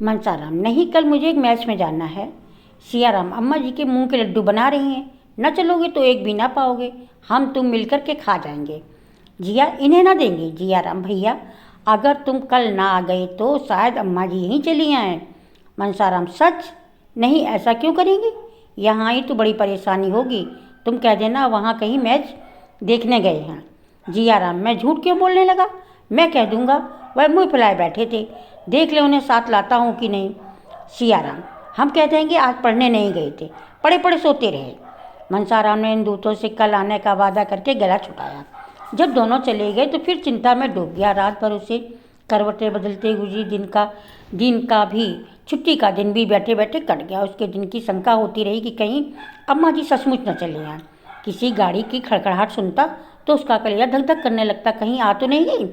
मनसाराम, नहीं, कल मुझे एक मैच में जाना है। सियाराम, अम्मा जी के मूंग के लड्डू बना रही हैं, न चलोगे तो एक भी ना पाओगे, हम तुम मिलकर के खा जाएंगे। जिया, इन्हें ना देंगे। जियाराम, भैया अगर तुम कल ना आ गए तो शायद अम्मा जी यहीं चली आएँ। मनसाराम, सच? नहीं, ऐसा क्यों करेंगी? यहाँ ही तो बड़ी परेशानी होगी, तुम कह देना वहाँ कहीं मैच देखने गए हैं। जियाराम, मैं झूठ क्यों बोलने लगा? मैं कह दूंगा वह मुँह फुलाए बैठे थे, देख ले उन्हें साथ लाता हूँ कि नहीं। सियाराम, हम कह देंगे आज पढ़ने नहीं गए थे, पढ़े पढ़े सोते रहे। मनसाराम ने इन दूतों से कल आने का वादा करके गला छुटाया। जब दोनों चले गए तो फिर चिंता में डूब गया। रात भर उसे करवटें बदलते गुजरी। दिन का भी, छुट्टी का दिन भी बैठे बैठे कट गया। उसके दिन की शंका होती रही कि कहीं अम्मा जी सचमुच न चले आएं। किसी गाड़ी की खड़खड़ाहट सुनता तो उसका कलेजा धक धक करने लगता, कहीं आ तो नहीं गई।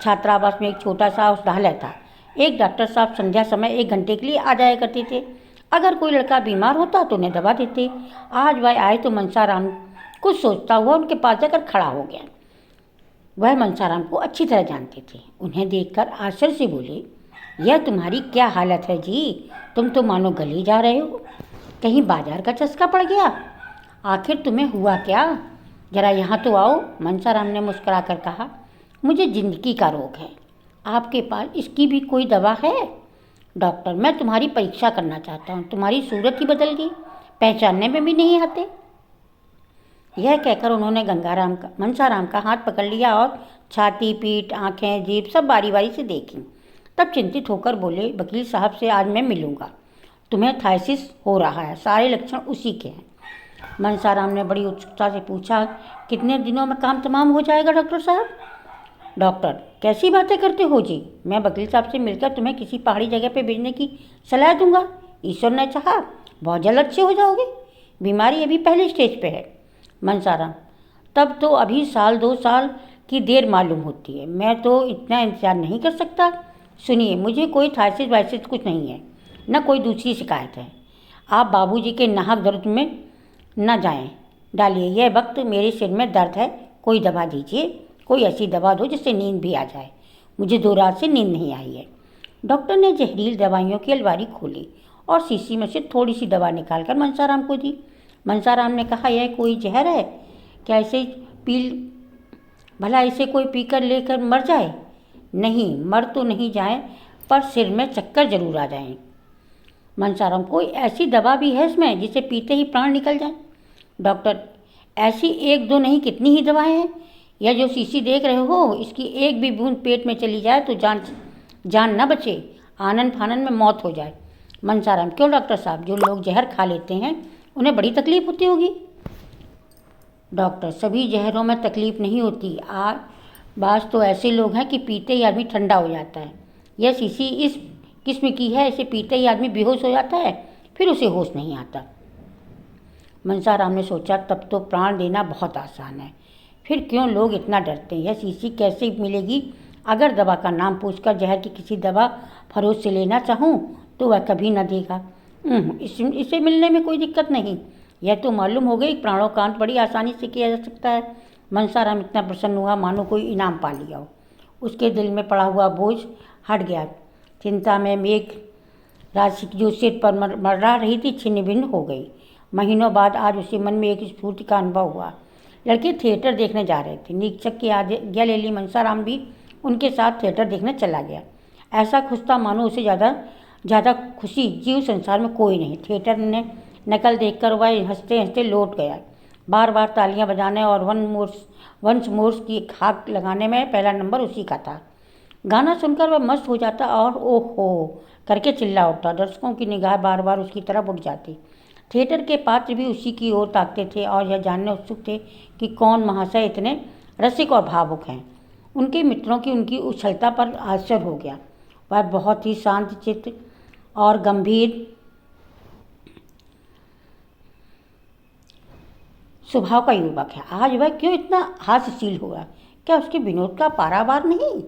छात्रावास में एक छोटा सा औषधालय था। एक डॉक्टर साहब संध्या समय 1 घंटे के लिए आ जाया करते थे। अगर कोई लड़का बीमार होता तो उन्हें दवा देते। आज वह आए तो मनसाराम कुछ सोचता हुआ उनके पास जाकर खड़ा हो गया। वह मनसाराम को अच्छी तरह जानते थे। उन्हें देखकर आश्चर्य से बोले, यह तुम्हारी क्या हालत है जी? तुम तो मानो गले जा रहे हो। कहीं बाजार का चस्का पड़ गया? आखिर तुम्हें हुआ क्या? जरा यहाँ तो आओ। मनसाराम ने मुस्कुराकर कहा, मुझे जिंदगी का रोग है। आपके पास इसकी भी कोई दवा है? डॉक्टर, मैं तुम्हारी परीक्षा करना चाहता हूँ। तुम्हारी सूरत ही बदल गई, पहचानने में भी नहीं आते। यह कहकर उन्होंने मनसाराम का हाथ पकड़ लिया और छाती, पीठ, आंखें, जीभ सब बारी बारी से देखी। तब चिंतित होकर बोले, वकील साहब से आज मैं मिलूंगा। तुम्हें थायसिस हो रहा है, सारे लक्षण उसी के हैं। मनसाराम ने बड़ी उत्सुकता से पूछा, कितने दिनों में काम तमाम हो जाएगा डॉक्टर साहब? डॉक्टर, कैसी बातें करते हो जी? मैं वकील साहब से मिलकर तुम्हें किसी पहाड़ी जगह पे भेजने की सलाह दूंगा। ईश्वर ने चाहा बहुत जल्द अच्छे हो जाओगे। बीमारी अभी पहले स्टेज पे है। मनसाराम, तब तो अभी 1-2 साल की देर मालूम होती है। मैं तो इतना इंतजार नहीं कर सकता। सुनिए, मुझे कोई थायसिस वायसिस कुछ नहीं है, न कोई दूसरी शिकायत है। आप बाबूजी के नाहक दर्द में न जाएं। डालिए, यह वक्त मेरे सिर में दर्द है, कोई दवा दीजिए, कोई ऐसी दवा दो जिससे नींद भी आ जाए। मुझे 2 रात से नींद नहीं आई है। डॉक्टर ने जहरीली दवाइयों की अलमारी खोली और शीशी में से थोड़ी सी दवा निकालकर मनसाराम को दी। मनसाराम ने कहा, यह कोई जहर है क्या? इसे पी, भला इसे कोई पीकर लेकर मर जाए? नहीं, मर तो नहीं जाए, पर सिर में चक्कर जरूर आ जाएं। मनसाराम, कोई ऐसी दवा भी है इसमें जिसे पीते ही प्राण निकल जाए? डॉक्टर, ऐसी 1-2 नहीं, कितनी ही दवाएं हैं। यह जो शीशी देख रहे हो, इसकी एक भी बूंद पेट में चली जाए तो जान न बचे, आनन फानन में मौत हो जाए। मनसाराम, क्यों डॉक्टर साहब? जो लोग जहर खा लेते हैं उन्हें बड़ी तकलीफ होती होगी। डॉक्टर, सभी जहरों में तकलीफ नहीं होती। बास तो ऐसे लोग हैं कि पीते ही आदमी ठंडा हो जाता है। यह शीशी इस किस्म की है, इसे पीते ही आदमी बेहोश हो जाता है, फिर उसे होश नहीं आता। मनसाराम ने सोचा, तब तो प्राण देना बहुत आसान है, फिर क्यों लोग इतना डरते हैं? यह शीशी कैसे मिलेगी? अगर दवा का नाम पूछकर जहर की किसी दवा फरोश से लेना चाहूँ तो वह कभी न देगा। इसे मिलने में कोई दिक्कत नहीं। यह तो मालूम हो गई, प्राणों का अंत बड़ी आसानी से किया जा सकता है। मनसाराम इतना प्रसन्न हुआ मानो कोई इनाम पा लिया हो। उसके दिल में पड़ा हुआ बोझ हट गया। चिंता में मेघ राशि जो सिर पर मर्रा रही थी छिन्न भिन्न हो गई। महीनों बाद आज उसे मन में एक स्फूर्ति का अनुभव हुआ। लड़के थिएटर देखने जा रहे थे। निरीक्षक की आज्ञा ले ली मनसाराम भी उनके साथ थिएटर देखने चला गया। ऐसा खुश था मानो उसे ज़्यादा खुशी जीव संसार में कोई नहीं। थिएटर ने नकल देखकर वह हंसते हंसते लौट गया। बार बार तालियां बजाने और वंस मोर्स की हाक लगाने में पहला नंबर उसी का था। गाना सुनकर वह मस्त हो जाता और ओहो करके चिल्ला उठता। दर्शकों की निगाह बार बार उसकी तरफ उठ जाती। थिएटर के पात्र भी उसी की ओर ताकते थे और यह जानने उत्सुक थे कि कौन महाशय इतने रसिक और भावुक हैं। उनके मित्रों की उनकी उछलता पर आश्चर्य हो गया। वह बहुत ही शांत चित्त और गंभीर स्वभाव का युवक है। आज वह क्यों इतना हास्यशील हुआ? क्या उसके विनोद का पारावार नहीं?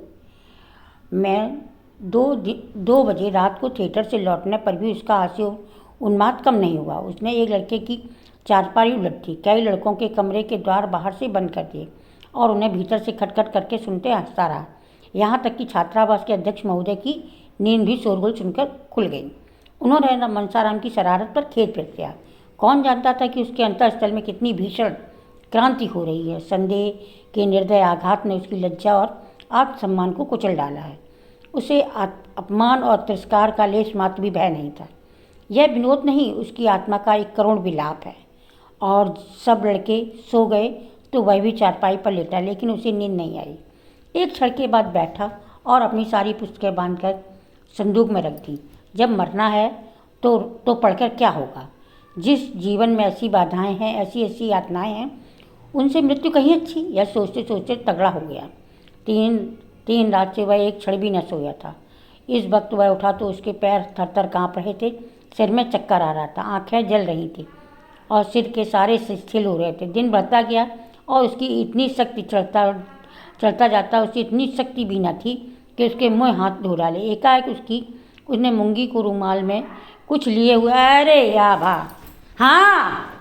मैं 2 बजे रात को थिएटर से लौटने पर भी उसका हास्य उन्माद कम नहीं हुआ। उसने एक लड़के की चारपाई उलट दी, कई लड़कों के कमरे के द्वार बाहर से बंद कर दिए और उन्हें भीतर से खटखट करके सुनते हंसता रहा। यहाँ तक कि छात्रावास के अध्यक्ष महोदय की नींद भी शोरगुल सुनकर खुल गई। उन्होंने मनसाराम की शरारत पर खेद व्यक्त किया। कौन जानता था कि उसके अंतःस्थल में कितनी भीषण क्रांति हो रही है। संदेह के निर्दय आघात ने उसकी लज्जा और आत्मसम्मान को कुचल डाला है। उसे अपमान और तिरस्कार का लेश मात्र भी भय नहीं था। यह विनोद नहीं, उसकी आत्मा का एक करुण विलाप है। और सब लड़के सो गए तो वह भी चारपाई पर लेटा, लेकिन उसे नींद नहीं आई। एक क्षण के बाद बैठा और अपनी सारी पुस्तकें बांधकर संदूक में रख दी। जब मरना है तो पढ़कर क्या होगा। जिस जीवन में ऐसी बाधाएं हैं, ऐसी ऐसी यातनाएं हैं, उनसे मृत्यु कहीं अच्छी। यह सोचते सोचते तगड़ा हो गया। तीन रात से वह एक क्षण भी न सोया था। इस वक्त वह उठा तो उसके पैर थर थर काँप रहे थे, सिर में चक्कर आ रहा था, आंखें जल रही थी और सिर के सारे शिथिल हो रहे थे। दिन बढ़ता गया और उसकी इतनी शक्ति चढ़ता जाता, उसकी इतनी शक्ति भी न थी कि उसके मुँह हाथ धो डाले। एकाएक उसने मूंगी को रुमाल में कुछ लिए हुए, अरे या भा, हाँ